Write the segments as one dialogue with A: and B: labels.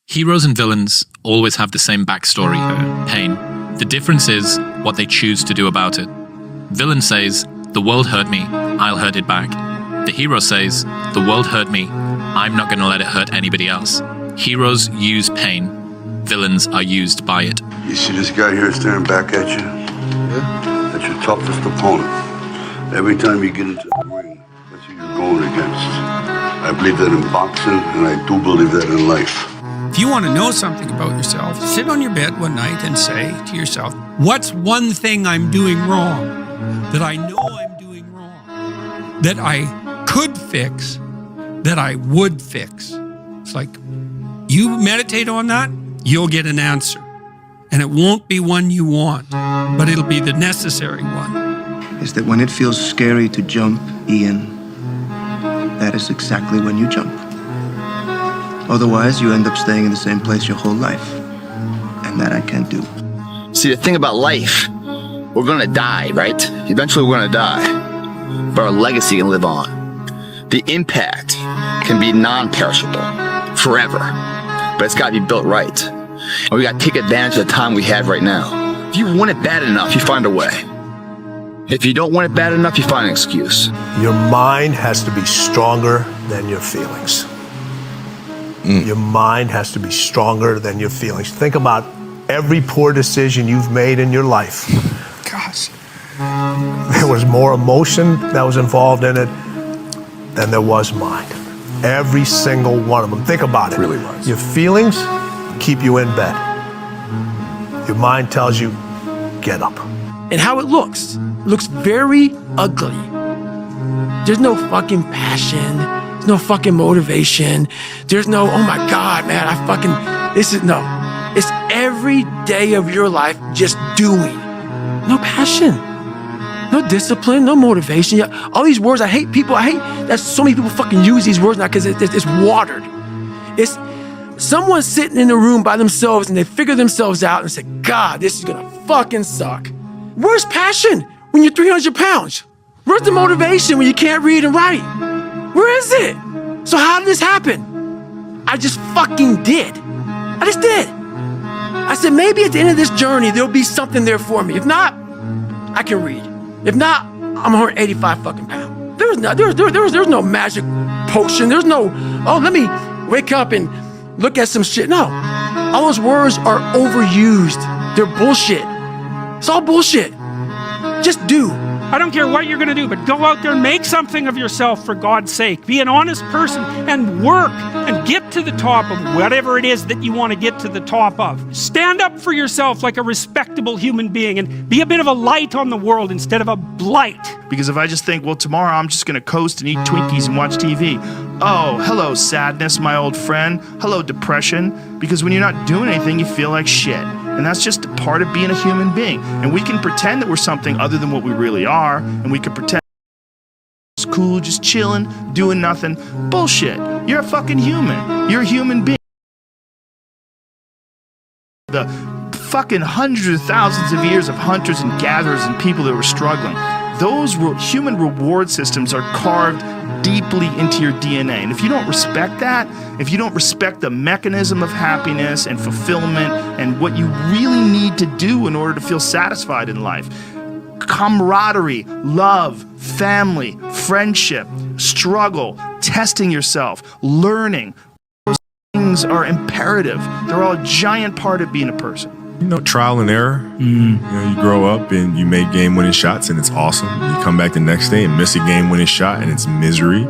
A: Heroes and villains always have the same backstory, pain. The difference is what they choose to do about it. Villain says, the world hurt me, I'll hurt it back. The hero says, the world hurt me, I'm not going to let it hurt anybody else. Heroes use pain. Villains are used by it.
B: You see this guy here staring back at you? Yeah. That's your toughest opponent. Every time you get into the ring, that's who you're going against. I believe that in boxing, and I do believe that in life.
C: If you want to know something about yourself, sit on your bed one night and say to yourself, what's one thing I'm doing wrong that I know I'm doing wrong, that I could fix, that I would fix? It's like, you meditate on that, you'll get an answer. And it won't be one you want, but it'll be the necessary one.
D: Is that when it feels scary to jump, Ian, that is exactly when you jump. Otherwise, you end up staying in the same place your whole life. And that I can't do.
E: See, the thing about life, we're gonna die, right? Eventually we're gonna die. But our legacy can live on. The impact can be non-perishable, forever. But it's gotta be built right. And we gotta take advantage of the time we have right now. If you want it bad enough, you find a way. If you don't want it bad enough, you find an excuse.
F: Your mind has to be stronger than your feelings. Your mind has to be stronger than your feelings. Think about every poor decision you've made in your life.
C: Gosh.
F: There was more emotion that was involved in it than there was mind. Every single one of them. Think about it.
G: Really was.
F: Your feelings keep you in bed. Your mind tells you, get up.
H: And how it looks very ugly. There's no fucking passion. There's no fucking motivation. There's no, oh my God, man, it's every day of your life just doing. No passion, no discipline, no motivation. Yeah, all these words, I hate that so many people fucking use these words now because it's watered. It's someone sitting in a room by themselves and they figure themselves out and say, God, this is gonna fucking suck. Where's passion when you're 300 pounds? Where's the motivation when you can't read and write? Where is it? So how did this happen? I just fucking did. I just did. I said, maybe at the end of this journey, there'll be something there for me. If not, I can read. If not, I'm 185 fucking pounds. There's no magic potion. There's no, oh, let me wake up and look at some shit. No, all those words are overused. They're bullshit. It's all bullshit. Just do.
I: I don't care what you're going to do, but go out there and make something of yourself for God's sake. Be an honest person and work and get to the top of whatever it is that you want to get to the top of. Stand up for yourself like a respectable human being and be a bit of a light on the world instead of a blight.
J: Because if I just think, well, tomorrow I'm just going to coast and eat Twinkies and watch TV. Oh, hello, sadness, my old friend. Hello, depression. Because when you're not doing anything, you feel like shit. And that's just a part of being a human being. And we can pretend that we're something other than what we really are. And we can pretend it's cool, just chilling, doing nothing. Bullshit. You're a fucking human. You're a human being. The fucking hundreds of thousands of years of hunters and gatherers and people that were struggling. Those human reward systems are carved deeply into your DNA. And if you don't respect that, if you don't respect the mechanism of happiness and fulfillment and what you really need to do in order to feel satisfied in life, camaraderie, love, family, friendship, struggle, testing yourself, learning, those things are imperative. They're all a giant part of being a person.
G: Trial and error. You grow up and you make game-winning shots and it's awesome. You come back the next day and miss a game-winning shot and it's misery.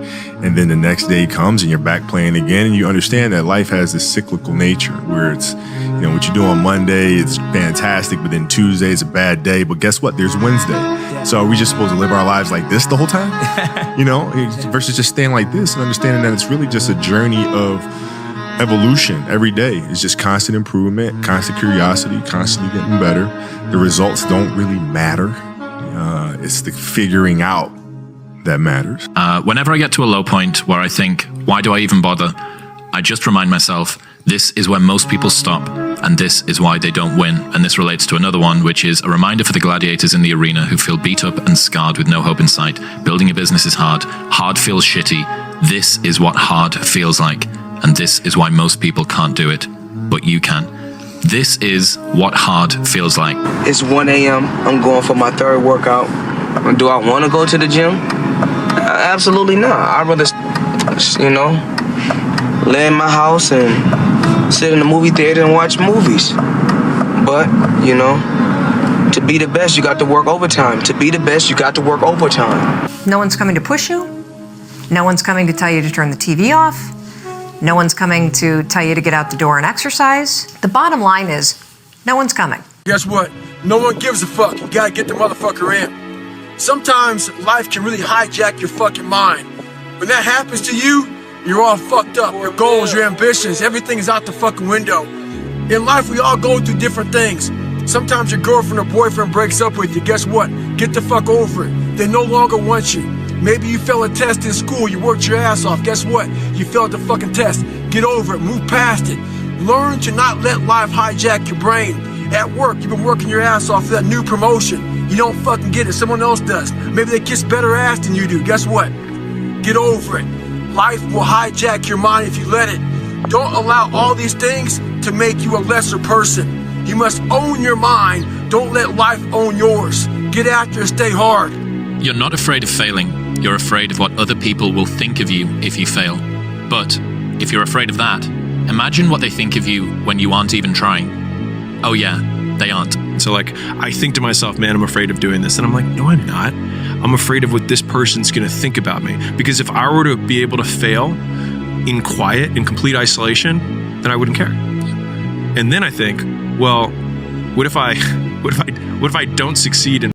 G: And then the next day comes and you're back playing again and you understand that life has this cyclical nature where it's, what you do on Monday, it's fantastic, but then Tuesday is a bad day. But guess what? There's Wednesday. So are we just supposed to live our lives like this the whole time? Versus just staying like this and understanding that it's really just a journey of evolution every day. It's just constant improvement, constant curiosity, constantly getting better. The results don't really matter. It's the figuring out that matters.
A: Whenever I get to a low point where I think, why do I even bother? I just remind myself, this is where most people stop, and this is why they don't win. And this relates to another one, which is a reminder for the gladiators in the arena who feel beat up and scarred with no hope in sight. Building a business is hard. Hard feels shitty. This is what hard feels like. And this is why most people can't do it. but you can. This is what hard feels like.
K: It's 1 a.m. I'm going for my third workout. Do I want to go to the gym? Absolutely not. I'd rather, lay in my house and sit in the movie theater and watch movies. But, to be the best, you got to work overtime. To be the best, you got to work overtime.
L: No one's coming to push you. No one's coming to tell you to turn the TV off. No one's coming to tell you to get out the door and exercise. The bottom line is, no one's coming.
H: Guess what? No one gives a fuck. You gotta get the motherfucker in. Sometimes life can really hijack your fucking mind. When that happens to you, you're all fucked up. Your goals, your ambitions, everything is out the fucking window. In life, we all go through different things. Sometimes your girlfriend or boyfriend breaks up with you. Guess what? Get the fuck over it. They no longer want you. Maybe you failed a test in school. You worked your ass off. Guess what? You failed the fucking test. Get over it. Move past it. Learn to not let life hijack your brain. At work, you've been working your ass off for that new promotion. You don't fucking get it. Someone else does. Maybe they kiss better ass than you do. Guess what? Get over it. Life will hijack your mind if you let it. Don't allow all these things to make you a lesser person. You must own your mind. Don't let life own yours. Get after it, stay hard.
A: You're not afraid of failing. You're afraid of what other people will think of you if you fail. But if you're afraid of that, imagine what they think of you when you aren't even trying. Oh yeah, they aren't.
M: So I think to myself, man, I'm afraid of doing this. And I'm like, no, I'm not. I'm afraid of what this person's going to think about me. Because if I were to be able to fail in quiet, in complete isolation, then I wouldn't care. And then I think, well, what if I don't succeed in